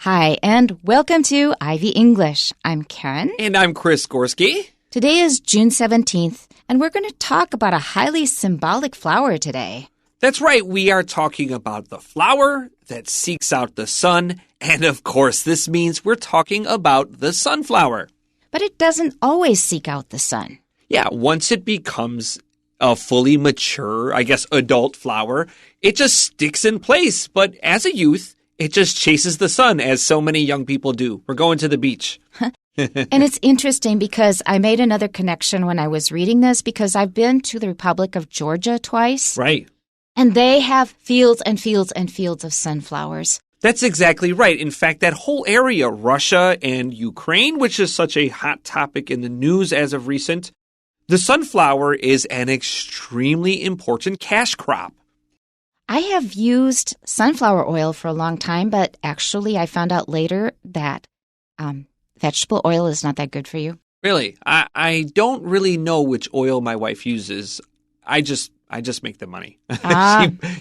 Hi, and welcome to Ivy English. I'm Karen. And I'm Chris Gorski. Today is June 17th, and we're going to talk about a highly symbolic flower today. That's right, we are talking about the flower that seeks out the sun. And of course, this means we're talking about the sunflower. But it doesn't always seek out the sun. Yeah, once it becomes a fully mature, adult flower, it just sticks in place. But as a youth, it just chases the sun, as so many young people do. We're going to the beach. And it's interesting because I made another connection when I was reading this because I've been to the Republic of Georgia twice. Right. And they have fields and fields and fields of sunflowers. That's exactly right. In fact, that whole area, Russia and Ukraine, which is such a hot topic in the news as of recent, the sunflower is an extremely important cash crop. I have used sunflower oil for a long time, but actually I found out later that vegetable oil is not that good for you. Really? I don't really know which oil my wife uses. I just make the money.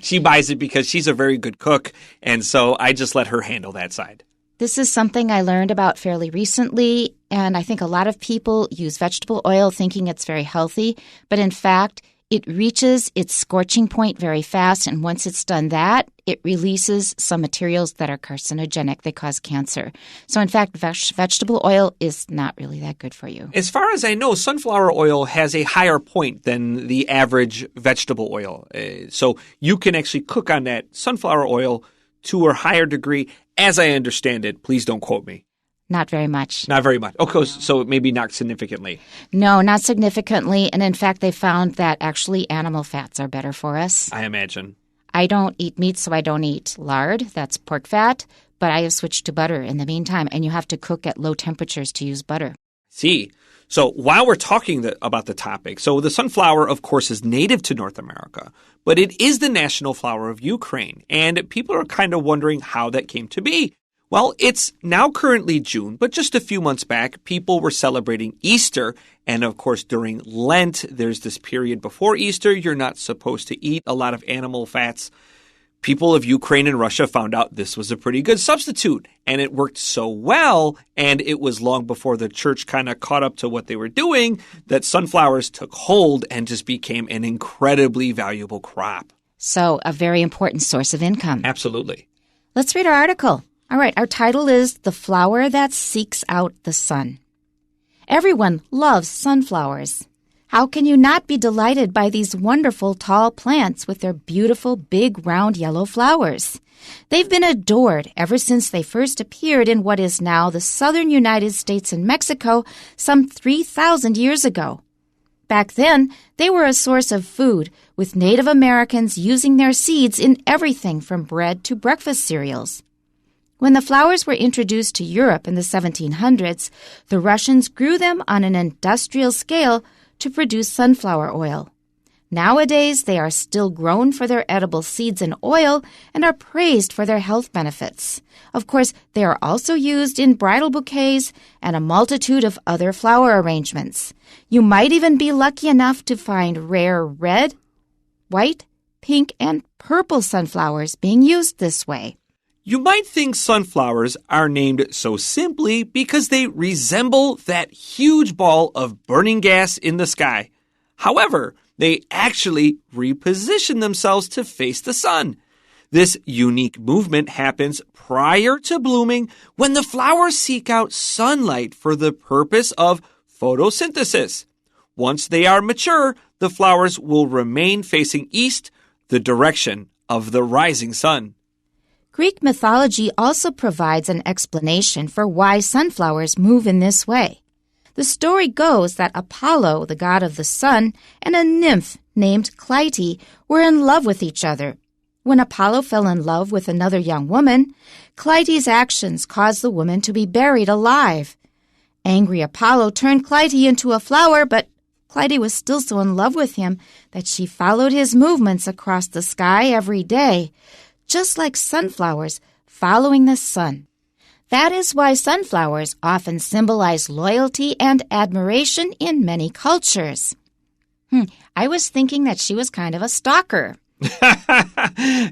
She buys it because she's a very good cook, and so I just let her handle that side. This is something I learned about fairly recently, and I think a lot of people use vegetable oil thinking it's very healthy, but in fact, it reaches its scorching point very fast, and once it's done that, it releases some materials that are carcinogenic. They cause cancer. So in fact, vegetable oil is not really that good for you. As far as I know, sunflower oil has a higher point than the average vegetable oil. So you can actually cook on that sunflower oil to a higher degree. As I understand it, please don't quote me. Not very much. Not very much. Okay, so maybe not significantly. No, not significantly. And in fact, they found that actually animal fats are better for us. I imagine. I don't eat meat, so I don't eat lard. That's pork fat. But I have switched to butter in the meantime. And you have to cook at low temperatures to use butter. See. So while we're talking about the topic, so the sunflower, of course, is native to North America. But it is the national flower of Ukraine. And people are kind of wondering how that came to be. Well, it's now currently June, but just a few months back, people were celebrating Easter. And of course, during Lent, there's this period before Easter. You're not supposed to eat a lot of animal fats. People of Ukraine and Russia found out this was a pretty good substitute. And it worked so well, and it was long before the church kind of caught up to what they were doing, that sunflowers took hold and just became an incredibly valuable crop. So a very important source of income. Absolutely. Let's read our article. All right, our title is The Flower That Seeks Out the Sun. Everyone loves sunflowers. How can you not be delighted by these wonderful tall plants with their beautiful big round yellow flowers? They've been adored ever since they first appeared in what is now the southern United States and Mexico some 3,000 years ago. Back then, they were a source of food, with Native Americans using their seeds in everything from bread to breakfast cereals. When the flowers were introduced to Europe in the 1700s, the Russians grew them on an industrial scale to produce sunflower oil. Nowadays, they are still grown for their edible seeds and oil and are praised for their health benefits. Of course, they are also used in bridal bouquets and a multitude of other flower arrangements. You might even be lucky enough to find rare red, white, pink, and purple sunflowers being used this way. You might think sunflowers are named so simply because they resemble that huge ball of burning gas in the sky. However, they actually reposition themselves to face the sun. This unique movement happens prior to blooming when the flowers seek out sunlight for the purpose of photosynthesis. Once they are mature, the flowers will remain facing east, the direction of the rising sun. Greek mythology also provides an explanation for why sunflowers move in this way. The story goes that Apollo, the god of the sun, and a nymph named Clytie were in love with each other. When Apollo fell in love with another young woman, Clytie's actions caused the woman to be buried alive. Angry Apollo turned Clytie into a flower, but Clytie was still so in love with him that she followed his movements across the sky every day, just like sunflowers following the sun. That is why sunflowers often symbolize loyalty and admiration in many cultures. I was thinking that she was kind of a stalker.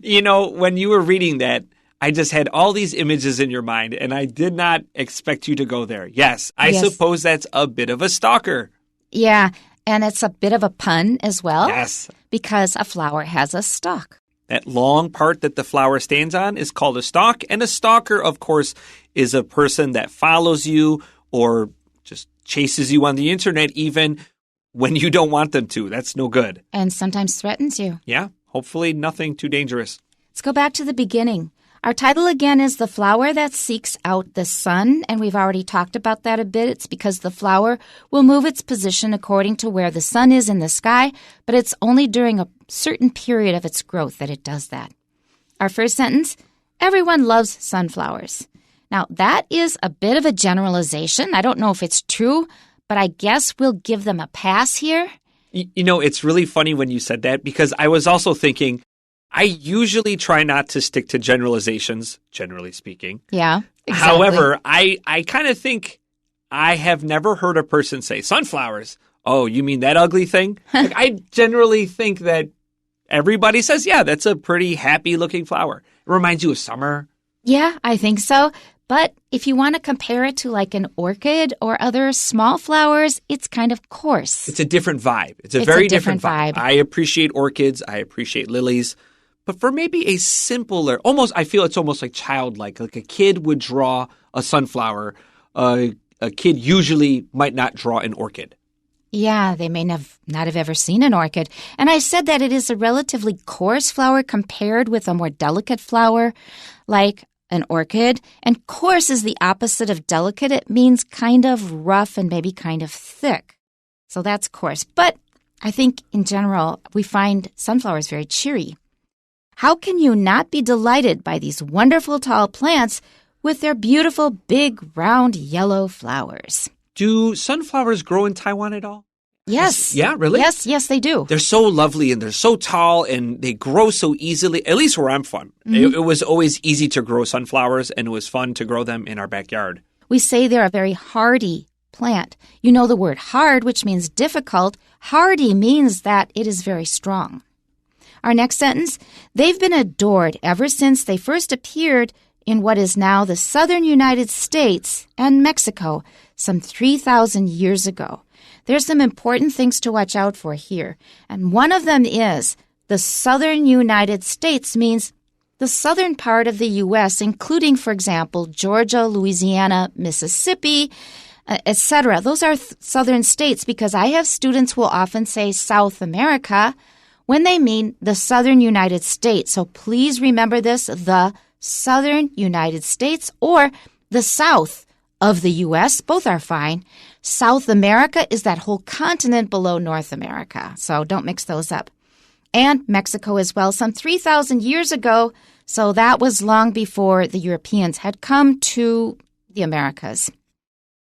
You know, when you were reading that, I just had all these images in your mind, and I did not expect you to go there. Yes, I suppose that's a bit of a stalker. Yeah, and it's a bit of a pun as well. Yes. Because a flower has a stalk. That long part that the flower stands on is called a stalk, and a stalker, of course, is a person that follows you or just chases you on the internet even when you don't want them to. That's no good. And sometimes threatens you. Yeah, hopefully nothing too dangerous. Let's go back to the beginning. Our title again is The Flower That Seeks Out the Sun, and we've already talked about that a bit. It's because the flower will move its position according to where the sun is in the sky, but it's only during a certain period of its growth that it does that. Our first sentence, everyone loves sunflowers. Now, that is a bit of a generalization. I don't know if it's true, but I guess we'll give them a pass here. You know, it's really funny when you said that because I was also thinking, I usually try not to stick to generalizations, generally speaking. Yeah, exactly. However, I kind of think I have never heard a person say, sunflowers. Oh, you mean that ugly thing? Like, I generally think that everybody says, yeah, that's a pretty happy-looking flower. It reminds you of summer. Yeah, I think so. But if you want to compare it to like an orchid or other small flowers, it's kind of coarse. It's a different vibe. It's a very different vibe. I appreciate orchids. I appreciate lilies. But for maybe a simpler, I feel it's almost like childlike. Like a kid would draw a sunflower. A kid usually might not draw an orchid. Yeah, they may not have ever seen an orchid. And I said that it is a relatively coarse flower compared with a more delicate flower like an orchid. And coarse is the opposite of delicate. It means kind of rough and maybe kind of thick. So that's coarse. But I think in general, we find sunflowers very cheery. How can you not be delighted by these wonderful tall plants with their beautiful big round yellow flowers? Do sunflowers grow in Taiwan at all? Yes. Yeah, really? Yes, they do. They're so lovely and they're so tall and they grow so easily, at least where I'm from. Mm-hmm. It was always easy to grow sunflowers and it was fun to grow them in our backyard. We say they're a very hardy plant. You know the word hard, which means difficult. Hardy means that it is very strong. Our next sentence, they've been adored ever since they first appeared in what is now the southern United States and Mexico some 3,000 years ago. There's some important things to watch out for here, and one of them is the southern United States means the southern part of the U.S., including, for example, Georgia, Louisiana, Mississippi, etc. Those are southern states because I have students who will often say South America when they mean the southern United States. So please remember this, the southern United States or the south of the U.S. Both are fine. South America is that whole continent below North America. So don't mix those up. And Mexico as well, some 3,000 years ago. So that was long before the Europeans had come to the Americas.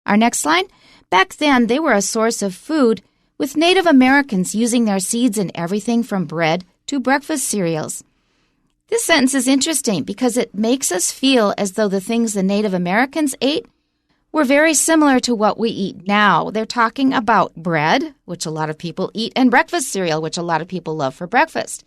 Our next line, back then they were a source of food with Native Americans using their seeds in everything from bread to breakfast cereals. This sentence is interesting because it makes us feel as though the things the Native Americans ate were very similar to what we eat now. They're talking about bread, which a lot of people eat, and breakfast cereal, which a lot of people love for breakfast.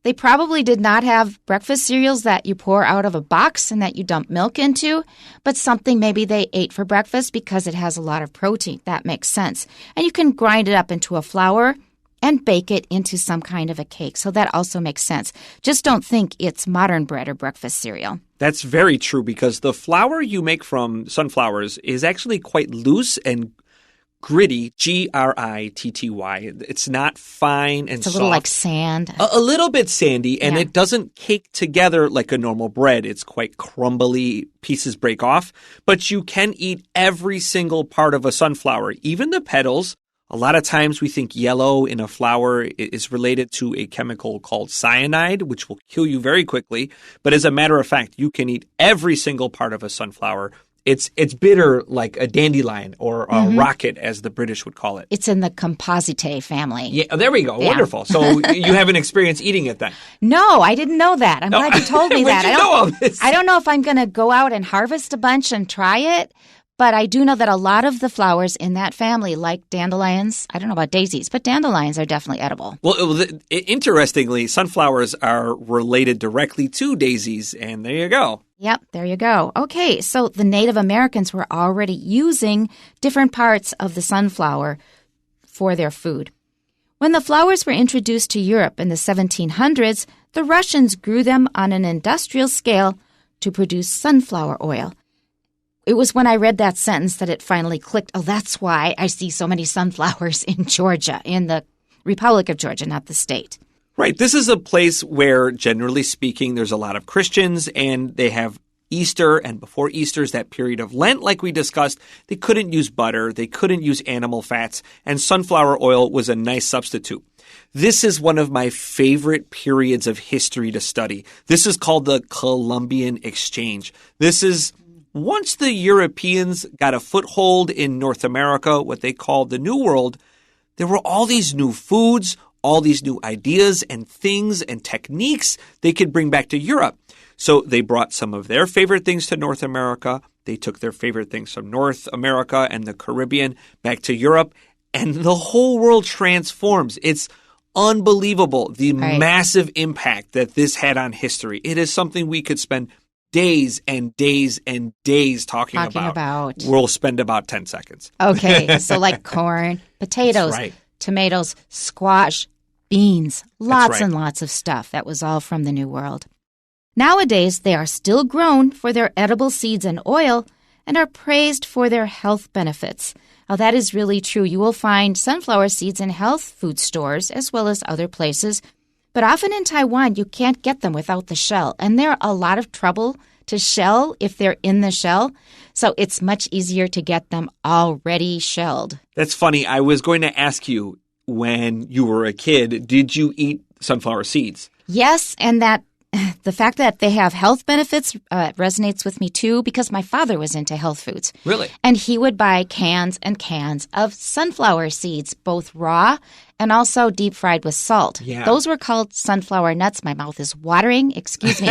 They probably did not have breakfast cereals that you pour out of a box and that you dump milk into, but something maybe they ate for breakfast because it has a lot of protein. That makes sense. And you can grind it up into a flour and bake it into some kind of a cake. So that also makes sense. Just don't think it's modern bread or breakfast cereal. That's very true because the flour you make from sunflowers is actually quite loose and gritty, Gritty. It's not fine and soft. It's a little like sand. A little bit sandy, and it doesn't cake together like a normal bread. It's quite crumbly. Pieces break off. But you can eat every single part of a sunflower, even the petals. A lot of times we think yellow in a flower is related to a chemical called cyanide, which will kill you very quickly. But as a matter of fact, you can eat every single part of a sunflower. It's bitter like a dandelion or a rocket, as the British would call it. It's in the Compositae family. Yeah, there we go. Yeah. Wonderful. So you have an experience eating it then? No, I didn't know that. I'm glad you told me that. When did you know all this? I don't know if I'm going to go out and harvest a bunch and try it, But I do know that a lot of the flowers in that family, like dandelions, I don't know about daisies, but dandelions are definitely edible. Well, interestingly, sunflowers are related directly to daisies, and there you go. Yep, there you go. Okay, so the Native Americans were already using different parts of the sunflower for their food. When the flowers were introduced to Europe in the 1700s, the Russians grew them on an industrial scale to produce sunflower oil. It was when I read that sentence that it finally clicked. Oh, that's why I see so many sunflowers in Georgia, in the Republic of Georgia, not the state. Right. This is a place where, generally speaking, there's a lot of Christians, and they have Easter, and before Easter is that period of Lent, like we discussed. They couldn't use butter. They couldn't use animal fats, and sunflower oil was a nice substitute. This is one of my favorite periods of history to study. This is called the Columbian Exchange. This is once the Europeans got a foothold in North America, what they called the New World, there were all these new foods, all these new ideas and things and techniques they could bring back to Europe. So they brought some of their favorite things to North America. They took their favorite things from North America and the Caribbean back to Europe, and the whole world transforms. It's unbelievable, the massive impact that this had on history. It is something we could spend days and days and days talking about. We'll spend about 10 seconds. Okay, so like corn, potatoes, tomatoes, squash, beans, lots and lots of stuff. That was all from the New World. Nowadays, they are still grown for their edible seeds and oil and are praised for their health benefits. Now, that is really true. You will find sunflower seeds in health food stores as well as other places. But often in Taiwan, you can't get them without the shell. And they're a lot of trouble to shell if they're in the shell. So it's much easier to get them already shelled. That's funny. I was going to ask you, when you were a kid, did you eat sunflower seeds? Yes, and that the fact that they have health benefits resonates with me too, because my father was into health foods. Really? And he would buy cans and cans of sunflower seeds, both raw and also deep fried with salt. Yeah. Those were called sunflower nuts. My mouth is watering. Excuse me.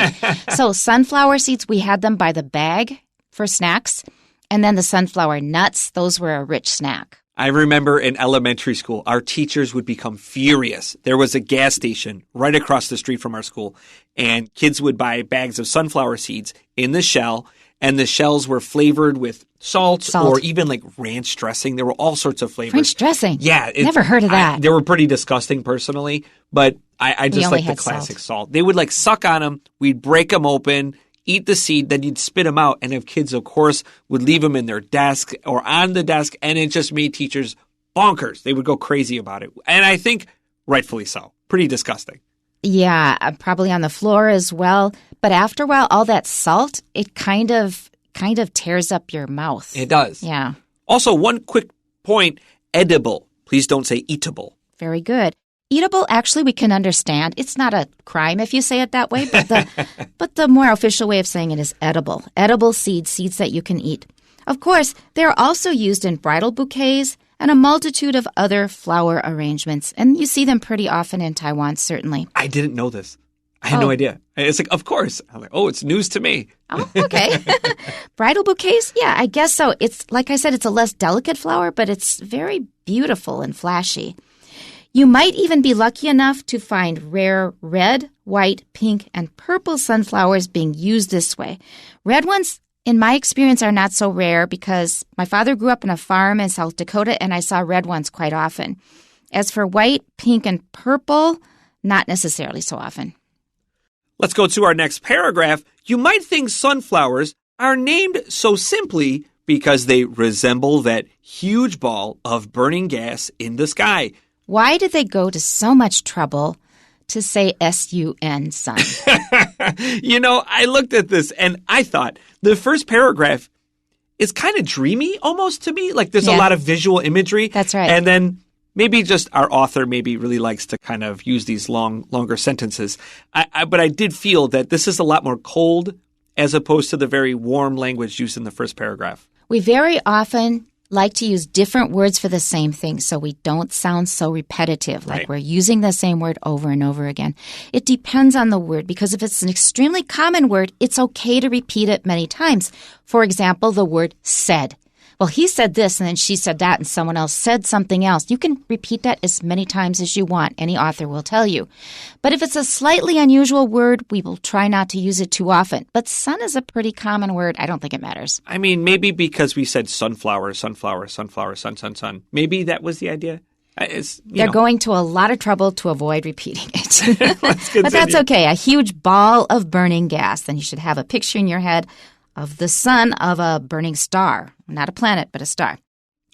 So sunflower seeds, we had them by the bag for snacks. And then the sunflower nuts, those were a rich snack. I remember in elementary school, our teachers would become furious. There was a gas station right across the street from our school, and kids would buy bags of sunflower seeds in the shell, and the shells were flavored with salt. Or even like ranch dressing. There were all sorts of flavors. Ranch dressing? Yeah. Never heard of that. They were pretty disgusting personally, but I just like the classic salt. They would like suck on them. We'd break them open, eat the seed, then you'd spit them out. And if kids, of course, would leave them in their desk or on the desk, and it just made teachers bonkers. They would go crazy about it. And I think rightfully so. Pretty disgusting. Yeah, probably on the floor as well. But after a while, all that salt, it kind of tears up your mouth. It does. Yeah. Also, one quick point, edible. Please don't say eatable. Very good. Eatable, actually, we can understand. It's not a crime if you say it that way, but the more official way of saying it is edible. Edible seeds that you can eat. Of course, they are also used in bridal bouquets and a multitude of other flower arrangements. And you see them pretty often in Taiwan, certainly. I didn't know this. I had no idea. It's like, of course. I'm like, oh, it's news to me. Oh, okay. Bridal bouquets? Yeah, I guess so. It's, like I said, it's a less delicate flower, but it's very beautiful and flashy. You might even be lucky enough to find rare red, white, pink, and purple sunflowers being used this way. Red ones, in my experience, are not so rare because my father grew up in a farm in South Dakota, and I saw red ones quite often. As for white, pink, and purple, not necessarily so often. Let's go to our next paragraph. You might think sunflowers are named so simply because they resemble that huge ball of burning gas in the sky. Why did they go to so much trouble to say S-U-N, sun? You know, I looked at this and I thought the first paragraph is kind of dreamy almost to me. Like there's a lot of visual imagery. That's right. And then maybe just our author maybe really likes to kind of use these longer sentences. But I did feel that this is a lot more cold as opposed to the very warm language used in the first paragraph. We very often like to use different words for the same thing so we don't sound so repetitive, like we're using the same word over and over again. It depends on the word, because if it's an extremely common word, it's okay to repeat it many times. For example, the word said. well, he said this and then she said that and someone else said something else. You can repeat that as many times as you want. Any author will tell you. But if it's a slightly unusual word, we will try not to use it too often. But sun is a pretty common word. I don't think it matters. I mean, maybe because we said sunflower, sunflower, sunflower, sun, sun, sun. Maybe that was the idea. They're going to a lot of trouble to avoid repeating it. But that's okay. A huge ball of burning gas. Then you should have a picture in your head of the sun of a burning star. Not a planet, but a star.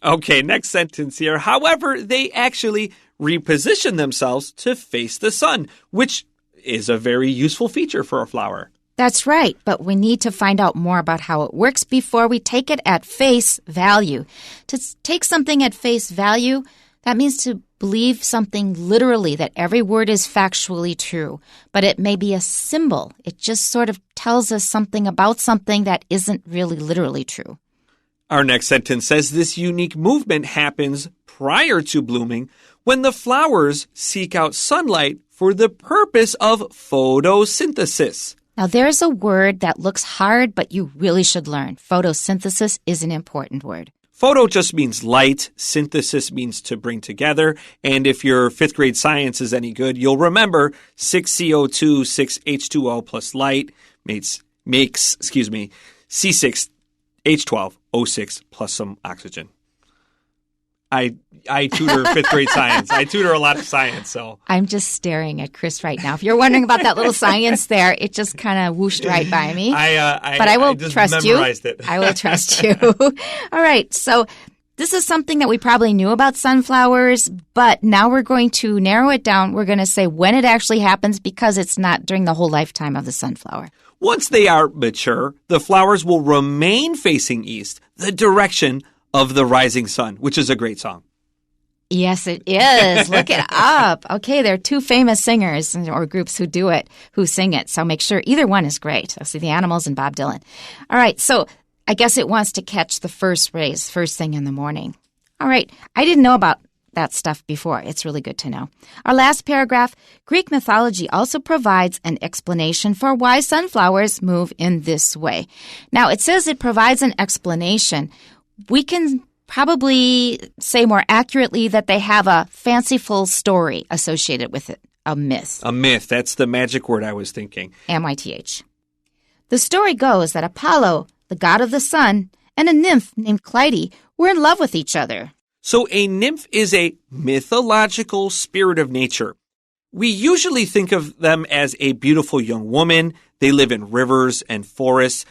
Okay, next sentence here. However, they actually reposition themselves to face the sun, which is a very useful feature for a flower. That's right, but we need to find out more about how it works before we take it at face value. To take something at face value, that means to believe something literally, that every word is factually true, but it may be a symbol. It just sort of tells us something about something that isn't really literally true. Our next sentence says this unique movement happens prior to blooming when the flowers seek out sunlight for the purpose of photosynthesis. Now, there's a word that looks hard, but you really should learn. Photosynthesis is an important word. Photo just means light. Synthesis means to bring together. And if your fifth grade science is any good, you'll remember 6 CO2, 6 H2O plus light makes C6 H12O6 plus some oxygen. I tutor fifth grade science. I tutor a lot of science, so. I'm just staring at Chris right now. If you're wondering about that little science there, it just kind of whooshed right by me. But I will trust you. I will trust you. All right. So this is something that we probably knew about sunflowers, but now we're going to narrow it down. We're going to say when it actually happens because it's not during the whole lifetime of the sunflower. Once they are mature, the flowers will remain facing east, the direction of the rising sun, which is a great song. Yes, it is. Look it up. Okay, there are two famous singers or groups who sing it. So make sure either one is great. I'll see the Animals and Bob Dylan. All right, so I guess it wants to catch the first rays first thing in the morning. All right, I didn't know about that stuff before. It's really good to know. Our last paragraph, Greek mythology also provides an explanation for why sunflowers move in this way. Now, it says it provides an explanation. We can probably say more accurately that they have a fanciful story associated with it, a myth. A myth, that's the magic word I was thinking. M-Y-T-H. The story goes that Apollo, the god of the sun, and a nymph named Clytie were in love with each other. So a nymph is a mythological spirit of nature. We usually think of them as a beautiful young woman. They live in rivers and forests.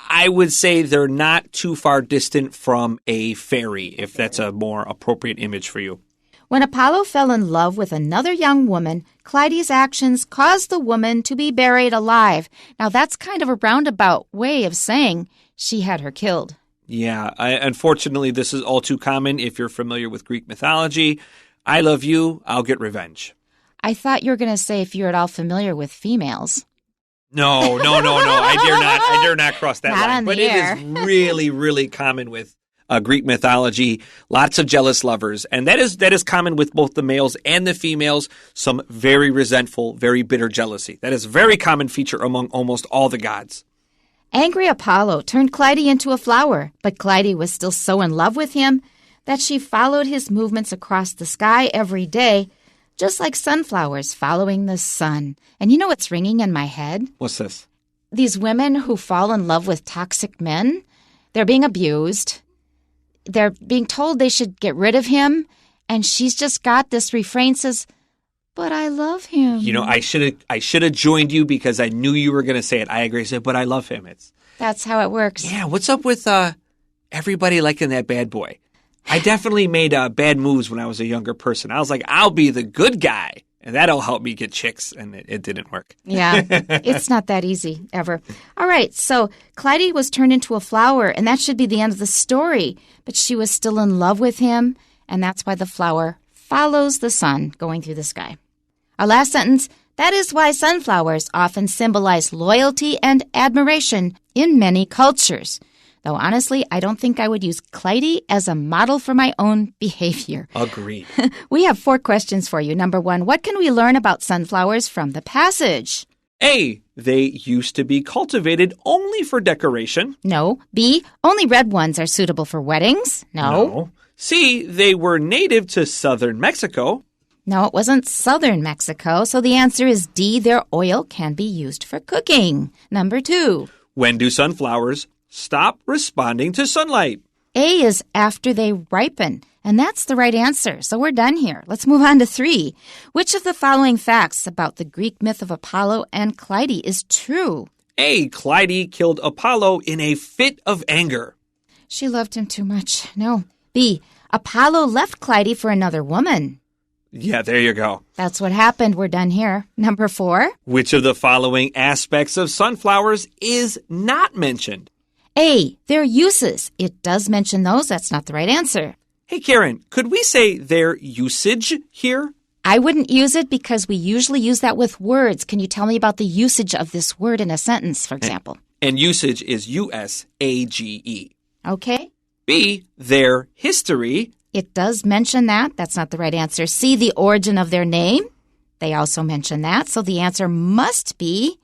I would say they're not too far distant from a fairy, if that's a more appropriate image for you. When Apollo fell in love with another young woman, Clytie's actions caused the woman to be buried alive. Now, that's kind of a roundabout way of saying she had her killed. Yeah, unfortunately, this is all too common if you're familiar with Greek mythology. I love you, I'll get revenge. I thought you were going to say if you're at all familiar with females. No. I dare not cross that not line. On but the air. It is really, really common with Greek mythology. Lots of jealous lovers. And that is common with both the males and the females. Some very resentful, very bitter jealousy. That is a very common feature among almost all the gods. Angry Apollo turned Clytie into a flower, but Clytie was still so in love with him that she followed his movements across the sky every day, just like sunflowers following the sun. And you know what's ringing in my head? What's this? These women who fall in love with toxic men, they're being abused. They're being told they should get rid of him. And she's just got this refrain says, but I love him. You know, I should have joined you because I knew you were going to say it. I agree. I said, but I love him. That's how it works. Yeah, what's up with everybody liking that bad boy? I definitely made bad moves when I was a younger person. I was like, I'll be the good guy, and that'll help me get chicks, and it didn't work. Yeah, it's not that easy, ever. All right, so Clytie was turned into a flower, and that should be the end of the story. But she was still in love with him, and that's why the flower follows the sun going through the sky. Our last sentence, that is why sunflowers often symbolize loyalty and admiration in many cultures. Though honestly, I don't think I would use Clytie as a model for my own behavior. Agreed. We have 4 questions for you. Number 1, what can we learn about sunflowers from the passage? A. They used to be cultivated only for decoration. No. B. Only red ones are suitable for weddings. No. C. They were native to southern Mexico. No, it wasn't southern Mexico, so the answer is D. Their oil can be used for cooking. Number 2. When do sunflowers stop responding to sunlight? A is after they ripen, and that's the right answer, so we're done here. Let's move on to 3. Which of the following facts about the Greek myth of Apollo and Clytie is true? A. Clytie killed Apollo in a fit of anger. She loved him too much. No. B. Apollo left Clytie for another woman. Yeah, there you go. That's what happened. We're done here. Number 4. Which of the following aspects of sunflowers is not mentioned? A. Their uses. It does mention those. That's not the right answer. Hey, Karen, could we say their usage here? I wouldn't use it because we usually use that with words. Can you tell me about the usage of this word in a sentence, for example? And usage is U-S-A-G-E. Okay. B. Their history. It does mention that. That's not the right answer. C. The origin of their name. They also mention that. So the answer must be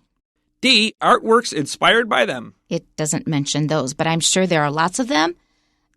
D. Artworks inspired by them. It doesn't mention those, but I'm sure there are lots of them,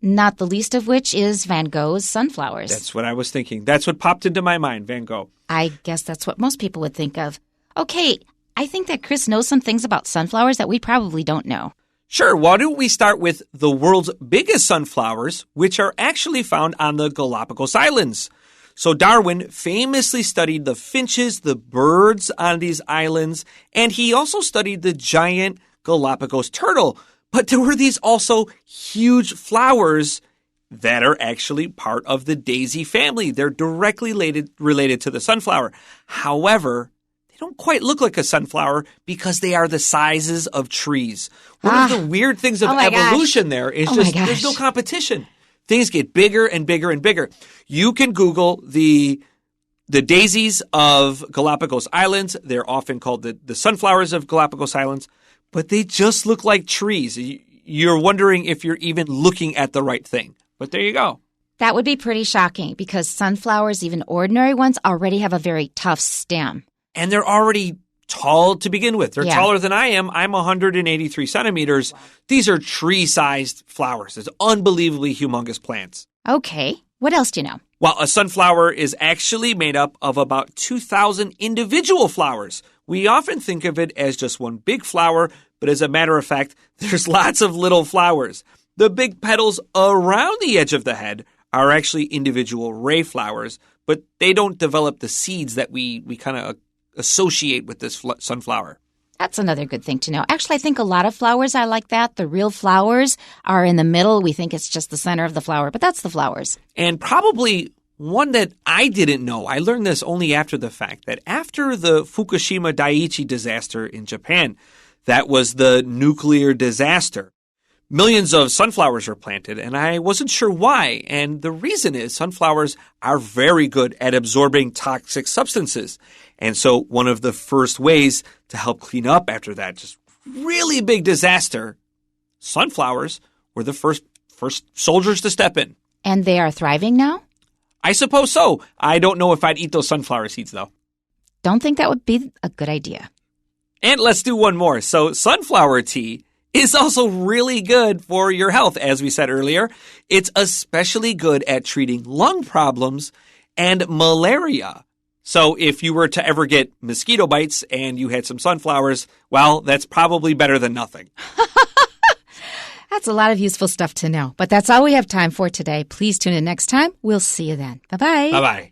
not the least of which is Van Gogh's sunflowers. That's what I was thinking. That's what popped into my mind, Van Gogh. I guess that's what most people would think of. Okay, I think that Chris knows some things about sunflowers that we probably don't know. Sure, why don't we start with the world's biggest sunflowers, which are actually found on the Galapagos Islands. So Darwin famously studied the finches, the birds on these islands, and he also studied the giant Galapagos turtle. But there were these also huge flowers that are actually part of the daisy family. They're directly related to the sunflower. However, they don't quite look like a sunflower because they are the sizes of trees. One of the weird things of evolution there is there's no competition. Things get bigger and bigger and bigger. You can Google the daisies of Galapagos Islands. They're often called the sunflowers of Galapagos Islands, but they just look like trees. You're wondering if you're even looking at the right thing. But there you go. That would be pretty shocking because sunflowers, even ordinary ones, already have a very tough stem. And they're already tall to begin with. They're taller than I am. I'm 183 centimeters. Wow. These are tree-sized flowers. It's unbelievably humongous plants. Okay. What else do you know? Well, a sunflower is actually made up of about 2,000 individual flowers. We often think of it as just one big flower, but as a matter of fact, there's lots of little flowers. The big petals around the edge of the head are actually individual ray flowers, but they don't develop the seeds that we kind of associate with this sunflower. That's another good thing to know. Actually, I think a lot of flowers are like that. The real flowers are in the middle. We think it's just the center of the flower, but that's the flowers. And probably one that I didn't know, I learned this only after the fact, that after the Fukushima Daiichi disaster in Japan, that was the nuclear disaster, millions of sunflowers were planted, and I wasn't sure why. And the reason is sunflowers are very good at absorbing toxic substances. And so one of the first ways to help clean up after that just really big disaster, sunflowers were the first soldiers to step in. And they are thriving now? I suppose so. I don't know if I'd eat those sunflower seeds, though. Don't think that would be a good idea. And let's do one more. So sunflower tea is also really good for your health, as we said earlier. It's especially good at treating lung problems and malaria. So if you were to ever get mosquito bites and you had some sunflowers, well, that's probably better than nothing. That's a lot of useful stuff to know. But that's all we have time for today. Please tune in next time. We'll see you then. Bye-bye. Bye-bye.